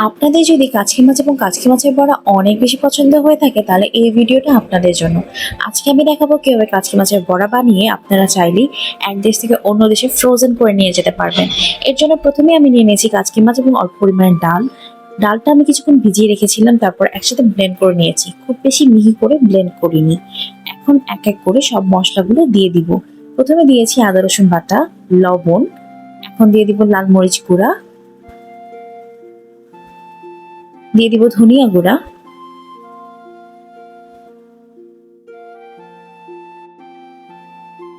আপনাদের যদি কাচকি মাছ এবং কাচকি মাছের বড়া অনেক বেশি পছন্দ হয়ে থাকে তাহলে এই ভিডিওটা আপনাদের জন্য। আজকে আমি দেখাবো কিভাবে কাচকি মাছের বড়া বানিয়ে আপনারা চাইলেই এক দেশ থেকে অন্য দেশে ফ্রোজেন করে নিয়ে যেতে পারবেন। এর জন্য প্রথমে আমি নিয়ে নিয়েছি কাচকি মাছ এবং অল্প পরিমাণে ডাল। ডালটা আমি কিছুক্ষণ ভিজিয়ে রেখেছিলাম, তারপর একসাথে ব্লেন্ড করে নিয়েছি, খুব বেশি মিহি করে ব্লেন্ড করিনি। এখন এক এক করে সব মশলাগুলো দিয়ে দিব। প্রথমে দিয়েছি আদা রসুন বাটা, লবণ, এখন দিয়ে দিব লাল মরিচ গুঁড়া, দিয়ে দিব ধনিয়া গুঁড়া,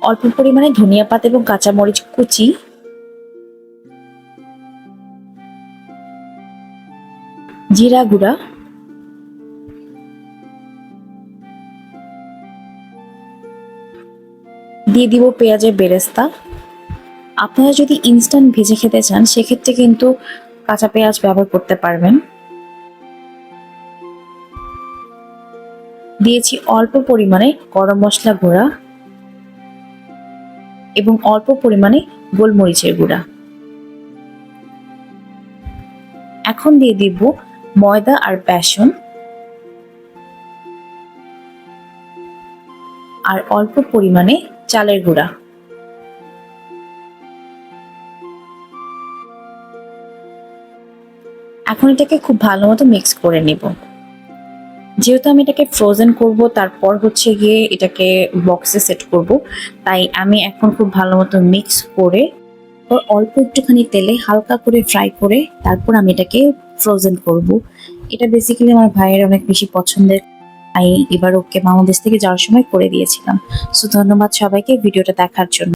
অল্প পরিমাণে ধনিয়া পাতা এবং কাঁচা মরিচ কুচি, জিরা গুঁড়া, দিয়ে দিব পেঁয়াজের বেরেস্তা। আপনারা যদি ইনস্ট্যান্ট ভেজে খেতে চান সেক্ষেত্রে কিন্তু কাঁচা পেঁয়াজ ব্যবহার করতে পারবেন। দিয়েছি অল্প পরিমাণে গরম মশলা গুঁড়া এবং অল্প পরিমাণে গোলমরিচের গুঁড়া। এখন দিয়ে দিব ময়দা আর বেসন আর অল্প পরিমাণে চালের গুঁড়া। এখন এটাকে খুব ভালো মতো মিক্স করে নেব। যেহেতু আমি এটাকে ফ্রোজেন করব, তারপর হচ্ছে গিয়ে এটাকে বক্সে সেট করব, তাই আমি এখন খুব ভালো মতো মিক্স করে অল্প একটুখানি তেলে হালকা করে ফ্রাই করে তারপর আমি এটাকে ফ্রোজেন করব। এটা বেসিক্যালি আমার ভাইয়ের অনেক বেশি পছন্দের, তাই এবার ওকে বাংলাদেশ থেকে যাওয়ার সময় করে দিয়েছিলাম। সো ধন্যবাদ সবাইকে ভিডিওটা দেখার জন্য।